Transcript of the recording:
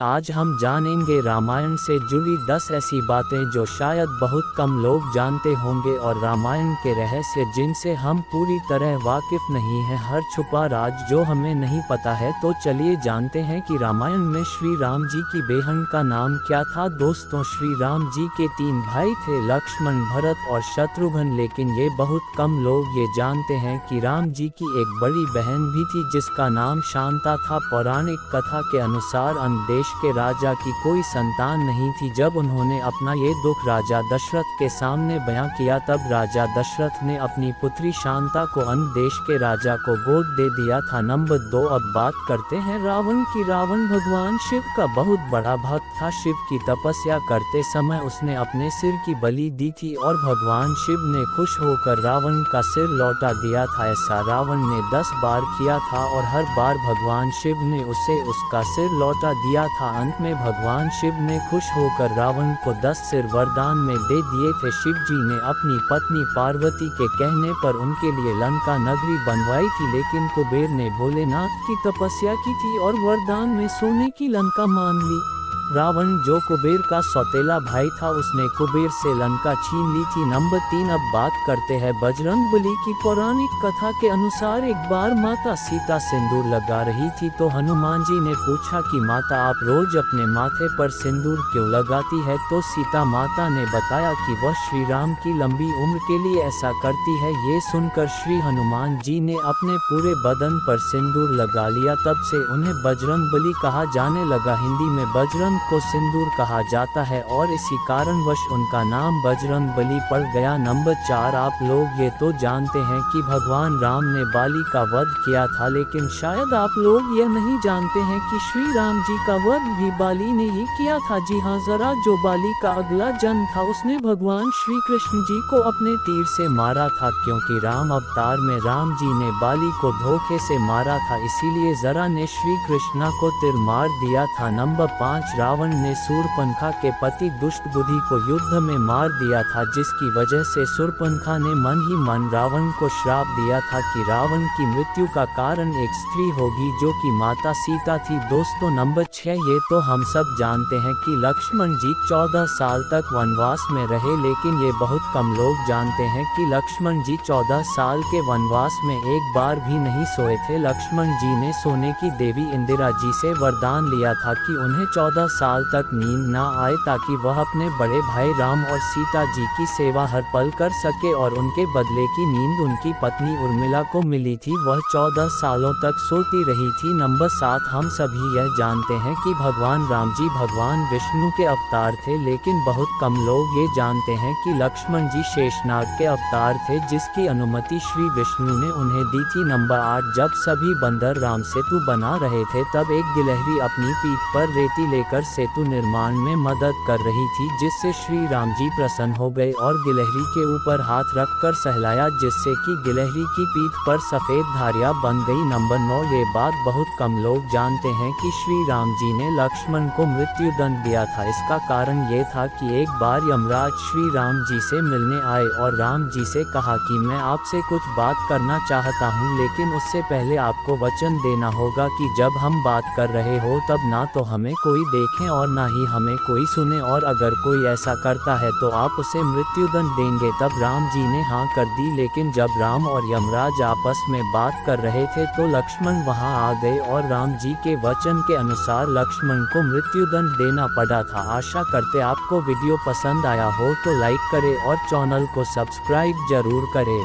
आज हम जानेंगे रामायण से जुड़ी 10 ऐसी बातें जो शायद बहुत कम लोग जानते होंगे और रामायण के रहस्य जिनसे हम पूरी तरह वाकिफ नहीं हैं, हर छुपा राज जो हमें नहीं पता है। तो चलिए जानते हैं कि रामायण में श्री राम जी की बहन का नाम क्या था। दोस्तों, श्री राम जी के 3 भाई थे, लक्ष्मण, भरत और शत्रुघ्न, लेकिन ये बहुत कम लोग ये जानते हैं कि राम जी की एक बड़ी बहन भी थी जिसका नाम शांता था। पौराणिक कथा के अनुसार अन्य देश के राजा की कोई संतान नहीं थी। जब उन्होंने अपना ये दुख राजा दशरथ के सामने बयां किया, तब राजा दशरथ ने अपनी पुत्री शांता को अन्य देश के राजा को गोद दे दिया था। नंबर 2, अब बात करते हैं रावण की। रावण भगवान शिव का बहुत बड़ा भक्त था। शिव की तपस्या करते समय उसने अपने सिर की बलि दी थी और भगवान शिव ने खुश होकर रावण का सिर लौटा दिया था। ऐसा रावण ने 10 बार किया था और हर बार भगवान शिव ने उसे उसका सिर लौटा दिया था। अंत में भगवान शिव ने खुश होकर रावण को 10 सिर वरदान में दे दिए थे। शिव जी ने अपनी पत्नी पार्वती के कहने पर उनके लिए लंका नगरी बनवाई थी, लेकिन कुबेर ने भोलेनाथ की तपस्या की थी और वरदान में सोने की लंका मान ली। रावण, जो कुबेर का सौतेला भाई था, उसने कुबेर से लंका छीन ली थी। नंबर 3, अब बात करते हैं बजरंगबली की। पौराणिक कथा के अनुसार एक बार माता सीता सिंदूर लगा रही थी तो हनुमान जी ने पूछा कि माता, आप रोज अपने माथे पर सिंदूर क्यों लगाती है? तो सीता माता ने बताया कि वह श्री राम की लंबी उम्र के लिए ऐसा करती है। ये सुनकर श्री हनुमान जी ने अपने पूरे बदन पर सिंदूर लगा लिया। तब से उन्हें बजरंगबली कहा जाने लगा। हिंदी में बजरंग को सिंदूर कहा जाता है और इसी कारणवश उनका नाम बजरंगबली पड़ गया। नंबर 4, आप लोग ये तो जानते हैं कि भगवान राम ने बाली का वध किया था, लेकिन शायद आप लोग यह नहीं जानते हैं कि श्री राम जी का वध भी बाली ने ही किया था। जी हाँ, जरा जो बाली का अगला जन्म था उसने भगवान श्री कृष्ण जी को अपने तीर से मारा था। क्योंकि राम अवतार में राम जी ने बाली को धोखे से मारा था, इसीलिए जरा ने श्री कृष्णा को तीर मार दिया था। नंबर 5, रावण ने शूर्पणखा के पति दुष्ट बुद्धि को युद्ध में मार दिया था, जिसकी वजह से शूर्पणखा ने मन ही मन रावण को श्राप दिया था कि रावण की मृत्यु का कारण एक स्त्री होगी जो कि माता सीता थी। दोस्तों, नंबर 6, ये तो हम सब जानते हैं कि लक्ष्मण जी 14 साल तक वनवास में रहे, लेकिन ये बहुत कम लोग जानते हैं कि लक्ष्मण जी 14 साल के वनवास में एक बार भी नहीं सोए थे। लक्ष्मण जी ने सोने की देवी इंदिरा जी से वरदान लिया था कि उन्हें 14 साल तक नींद ना आए, ताकि वह अपने बड़े भाई राम और सीता जी की सेवा हर पल कर सके, और उनके बदले की नींद उनकी पत्नी उर्मिला को मिली थी। वह 14 सालों तक सोती रही थी। नंबर 7, हम सभी यह जानते हैं कि भगवान राम जी भगवान विष्णु के अवतार थे, लेकिन बहुत कम लोग ये जानते हैं कि लक्ष्मण जी शेषनाग के अवतार थे, जिसकी अनुमति श्री विष्णु ने उन्हें दी थी। नंबर 8, जब सभी बंदर राम सेतु बना रहे थे, तब एक गिलहरी अपनी पीठ पर रेती लेकर सेतु निर्माण में मदद कर रही थी, जिससे श्री राम जी प्रसन्न हो गए और गिलहरी के ऊपर हाथ रखकर सहलाया, जिससे कि गिलहरी की पीठ पर सफेद धारियां बन गई। नंबर 9, ये बात बहुत कम लोग जानते हैं कि श्री राम जी ने लक्ष्मण को मृत्यु दंड दिया था। इसका कारण ये था कि एक बार यमराज श्री राम जी से मिलने आए और राम जी से कहा कि मैं आपसे कुछ बात करना चाहता हूँ, लेकिन उससे पहले आपको वचन देना होगा कि जब हम बात कर रहे हो तब ना तो हमें कोई देखें और ना ही हमें कोई सुने, और अगर कोई ऐसा करता है तो आप उसे मृत्युदंड देंगे। तब राम जी ने हाँ कर दी, लेकिन जब राम और यमराज आपस में बात कर रहे थे तो लक्ष्मण वहां आ गए और राम जी के वचन के अनुसार लक्ष्मण को मृत्युदंड देना पड़ा था। आशा करते आपको वीडियो पसंद आया हो तो लाइक करें और चैनल को सब्सक्राइब जरूर करें।